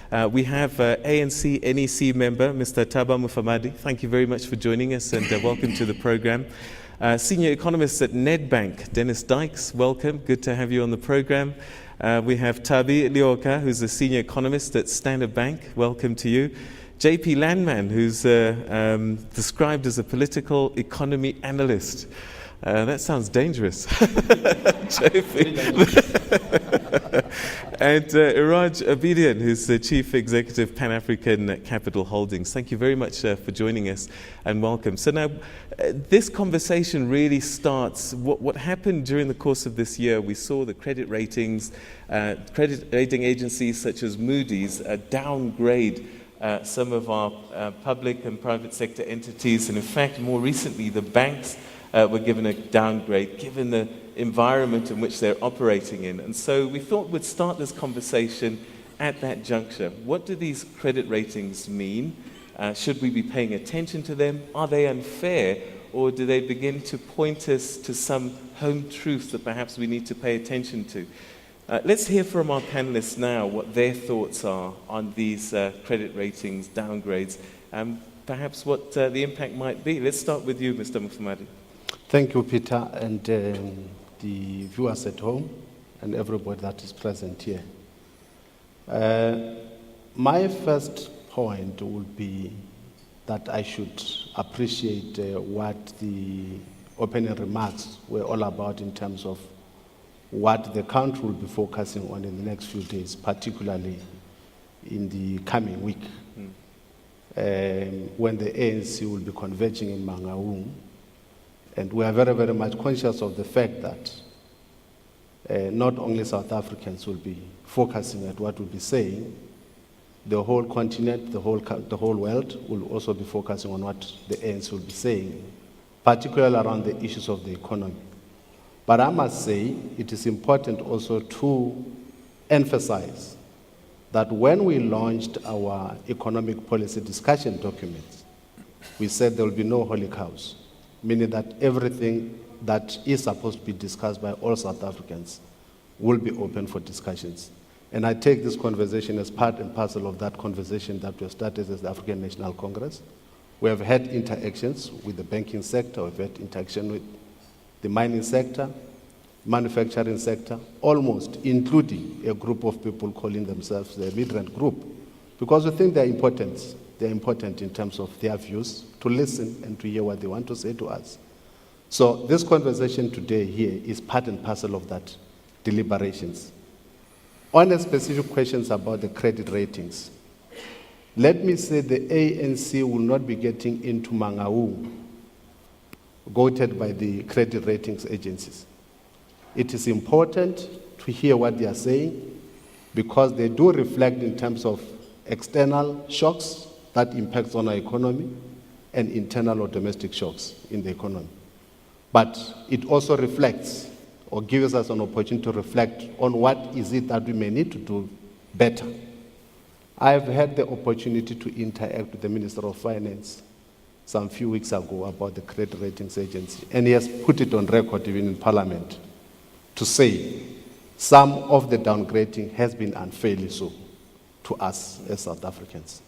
We have ANC NEC member, Mr. Thaba Mufamadi. Thank you very much for joining us and welcome to the program. Senior economist at Nedbank, Dykes, welcome. Good to have you on the program. We have Nthabi Leoka, who's a senior economist at Standard Bank. Welcome to you. JP Landman, who's described as a political economy analyst. That sounds dangerous. And Iraj Abedian, who's the Chief Executive Pan-African Capital Holdings. Thank you very much for joining us and welcome. So now, this conversation really starts, what happened during the course of this year. We saw the credit ratings, credit rating agencies such as Moody's downgrade some of our public and private sector entities. And in fact, more recently, the banks were given a downgrade given the environment in which they're operating in. And so we thought we'd start this conversation at that juncture. What do these credit ratings mean? Should we be paying attention to them? Are they unfair? Or do they begin to point us to some home truth that perhaps we need to pay attention to? Let's hear from our panelists now what their thoughts are on these credit ratings downgrades and perhaps what the impact might be. Let's start with you, Mr. Mufamadi. Thank you, Peter, and the viewers at home and everybody that is present here. My first point would be that I should appreciate what the opening remarks were all about in terms of what the country will be focusing on in the next few days, particularly in the coming week, when the ANC will be converging in Mangaung. And we are very, very much conscious of the fact that not only South Africans will be focusing at what we'll be saying, the whole continent, the whole world will also be focusing on what the ANC will be saying, particularly around the issues of the economy. But I must say it is important also to emphasize that when we launched our economic policy discussion documents, we said there will be no holy cows, meaning that everything that is supposed to be discussed by all South Africans will be open for discussions. And I take this conversation as part and parcel of that conversation that we have started as the African National Congress. We have had interactions with the banking sector, we've had interaction with the mining sector, manufacturing sector, almost including a group of people calling themselves the Midrand Group, because we think they're important. They're important in terms of their views, to listen and to hear what they want to say to us. So this conversation today here is part and parcel of that deliberations. On the specific questions about the credit ratings, let me say the ANC will not be getting into Mangaung, goaded by the credit ratings agencies. It is important to hear what they are saying because they do reflect in terms of external shocks that impacts on our economy and internal or domestic shocks in the economy. But it also reflects or gives us an opportunity to reflect on what is it that we may need to do better. I've had the opportunity to interact with the Minister of Finance some few weeks ago about the credit ratings agency, and he has put it on record even in Parliament to say some of the downgrading has been unfairly so to us as South Africans.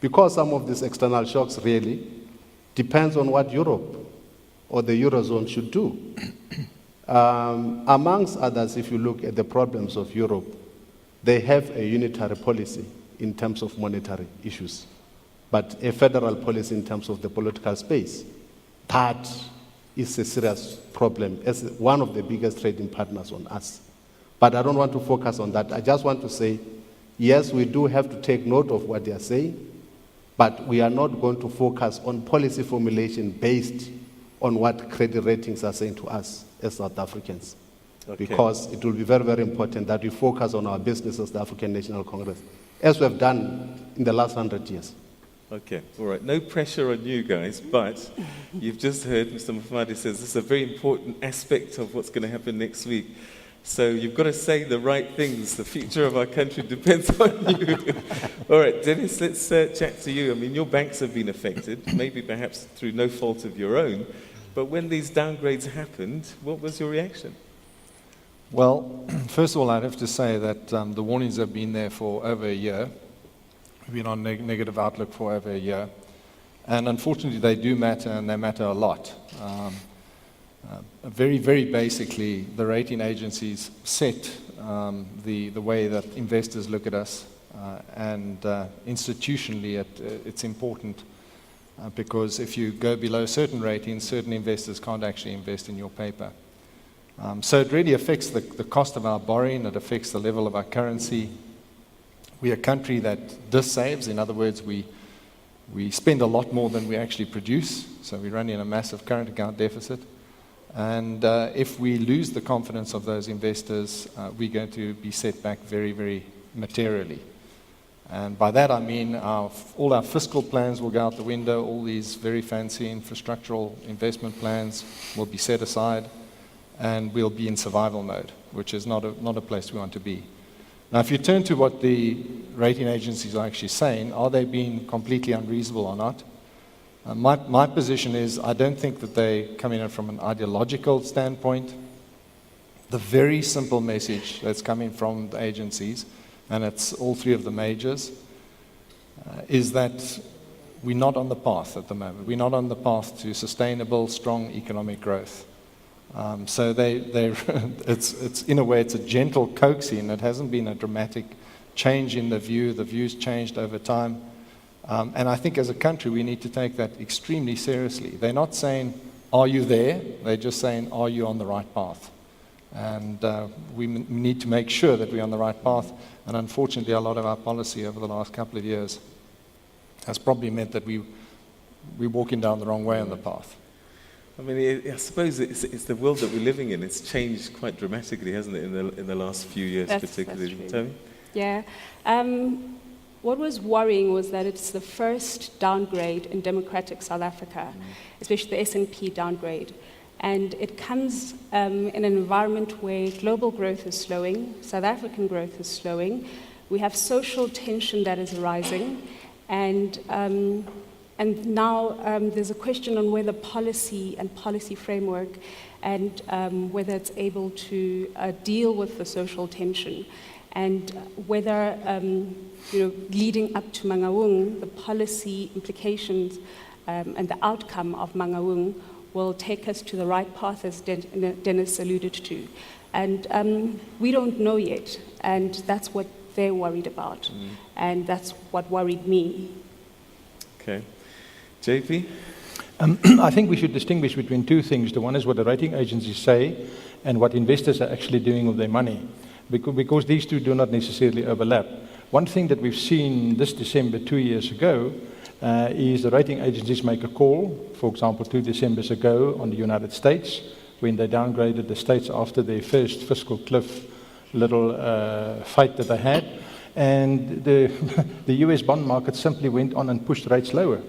Because some of these external shocks really depends on what Europe or the Eurozone should do. Amongst others, if you look at the problems of Europe, they have a unitary policy in terms of monetary issues, but a federal policy in terms of the political space. That is a serious problem as one of the biggest trading partners on us. But I don't want to focus on that. I just want to say, yes, we do have to take note of what they are saying, but we are not going to focus on policy formulation based on what credit ratings are saying to us as South Africans. Okay. Because it will be very, very important that we focus on our business as the African National Congress, as we have done in the last 100 years. Okay, all right. No pressure on you guys, but you've just heard Mr. Mufamadi says this is a very important aspect of what's going to happen next week. So you've got to say the right things. The future of our country depends on you. All right, Dennis, let's chat to you. I mean, your banks have been affected, maybe perhaps through no fault of your own. But when these downgrades happened, what was your reaction? Well, first of all, I'd have to say that the warnings have been there for over a year. We've been on negative outlook for over a year. And unfortunately, they do matter, and they matter a lot. Very, very basically, the rating agencies set the way that investors look at us. And institutionally, it's important because if you go below certain ratings, certain investors can't actually invest in your paper. So it really affects the cost of our borrowing. It affects the level of our currency. We're a country that dissaves. In other words, we spend a lot more than we actually produce. So we're running a massive current account deficit. And if we lose the confidence of those investors, we're going to be set back very, very materially. And by that I mean all our fiscal plans will go out the window. All these very fancy infrastructural investment plans will be set aside, and we'll be in survival mode, which is not a place we want to be. Now, if you turn to what the rating agencies are actually saying, are they being completely unreasonable or not? My position is I don't think that they come in from an ideological standpoint. The very simple message that's coming from the agencies, and it's all three of the majors, is that we're not on the path at the moment. We're not on the path to sustainable, strong economic growth. So it's in a way, it's a gentle coaxing. It hasn't been a dramatic change in the view. The view's changed over time. And I think as a country, we need to take that extremely seriously. They're not saying, are you there? They're just saying, are you on the right path? And we need to make sure that we're on the right path. And unfortunately, a lot of our policy over the last couple of years has probably meant that we're walking down the wrong way on the path. I mean, I suppose it's the world that we're living in. It's changed quite dramatically, hasn't it, in the last few years, particularly. That's Nthabi? Yeah. What was worrying was that it's the first downgrade in democratic South Africa, especially the S&P downgrade. And it comes in an environment where global growth is slowing, South African growth is slowing. We have social tension that is rising, and now there's a question on whether policy and policy framework and whether it's able to deal with the social tension, and whether leading up to Mangaung, the policy implications and the outcome of Mangaung will take us to the right path, as Dennis alluded to. And we don't know yet, and that's what they're worried about, and that's what worried me. Okay. JP? I think we should distinguish between two things. The one is what the rating agencies say and what investors are actually doing with their money, because these two do not necessarily overlap. One thing that we've seen this December 2 years ago is the rating agencies make a call, for example, 2 Decembers ago on the United States, when they downgraded the states after their first fiscal cliff little fight that they had. And the US bond market simply went on and pushed rates lower.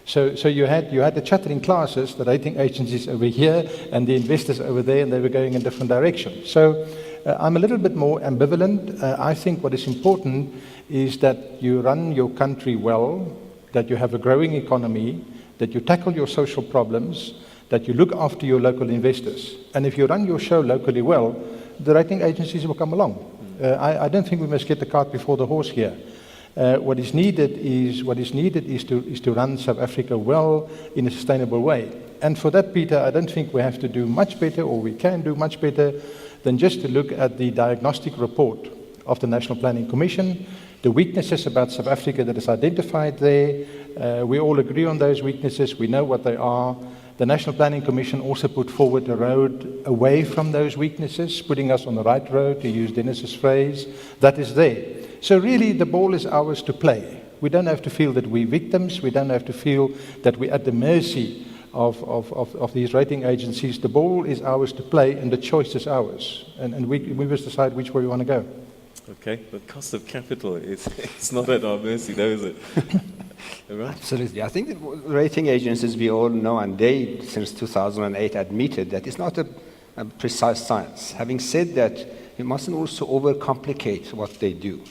So you had the chattering classes, the rating agencies over here and the investors over there, and they were going in different directions. So I'm a little bit more ambivalent. I think what is important is that you run your country well, that you have a growing economy, that you tackle your social problems, that you look after your local investors. And if you run your show locally well, the rating agencies will come along. I don't think we must get the cart before the horse here. What is needed is to run South Africa well in a sustainable way. And for that, Peter, I don't think we have to do much better, or we can do much better, than just to look at the diagnostic report of the National Planning Commission, the weaknesses about South Africa that is identified there. We all agree on those weaknesses. We know what they are. The National Planning Commission also put forward a road away from those weaknesses, putting us on the right road, to use Dennis's phrase. That is there. So really, the ball is ours to play. We don't have to feel that we're victims. We don't have to feel that we're at the mercy of these rating agencies. The ball is ours to play, and the choice is ours. And we must decide which way we want to go. Okay, the cost of capital it's not at our mercy, though, is it? Right? Absolutely. I think the rating agencies, we all know, and they, since 2008, admitted that it's not a precise science. Having said that, we mustn't also overcomplicate what they do.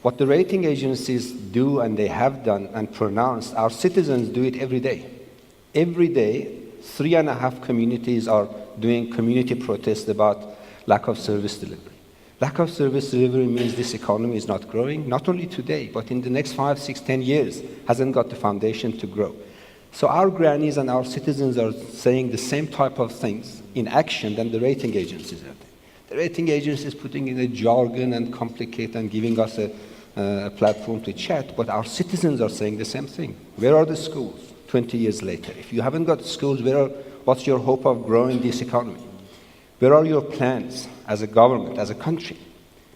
What the rating agencies do, and they have done and pronounced, our citizens do it every day. Every day, 3.5 communities are doing community protests about lack of service delivery. Lack of service delivery means this economy is not growing, not only today, but in the next 5, 6, 10 years, hasn't got the foundation to grow. So our grannies and our citizens are saying the same type of things in action than the rating agencies are. The rating agencies putting in a jargon and complicate and giving us a platform to chat, but our citizens are saying the same thing. Where are the schools 20 years later? If you haven't got schools, what's your hope of growing this economy? Where are your plans as a government, as a country,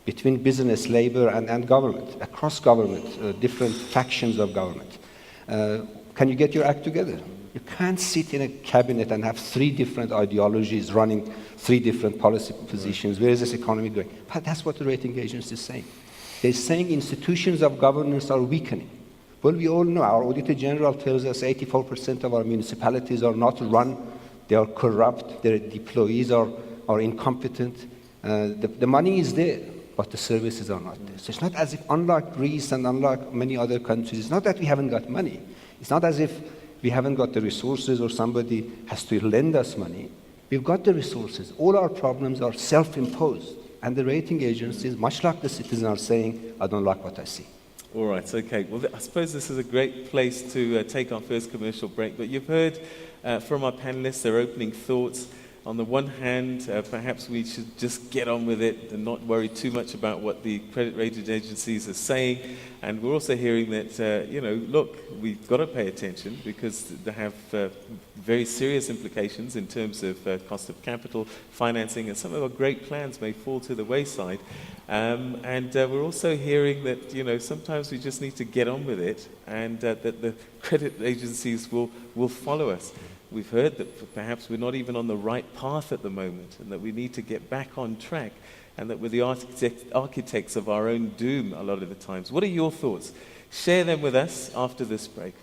between business, labor, and government, across government, different factions of government? Can you get your act together? You can't sit in a cabinet and have 3 different ideologies running 3 different policy positions. Where is this economy going? But that's what the rating agency is saying. They're saying institutions of governance are weakening. Well, we all know, our Auditor General tells us 84% of our municipalities are not run, they are corrupt, their employees are incompetent. The money is there, but the services are not there. So it's not as if, unlike Greece and unlike many other countries, it's not that we haven't got money. It's not as if we haven't got the resources or somebody has to lend us money. We've got the resources. All our problems are self-imposed. And the rating agencies, much like the citizens, are saying, I don't like what I see. All right, okay. Well, I suppose this is a great place to take our first commercial break. But you've heard from our panelists their opening thoughts. On the one hand, perhaps we should just get on with it and not worry too much about what the credit rating agencies are saying. And we're also hearing that, look, we've got to pay attention because they have very serious implications in terms of cost of capital, financing, and some of our great plans may fall to the wayside. And we're also hearing that, sometimes we just need to get on with it and that the credit agencies will follow us. We've heard that perhaps we're not even on the right path at the moment and that we need to get back on track and that we're the architects of our own doom a lot of the times. What are your thoughts? Share them with us after this break.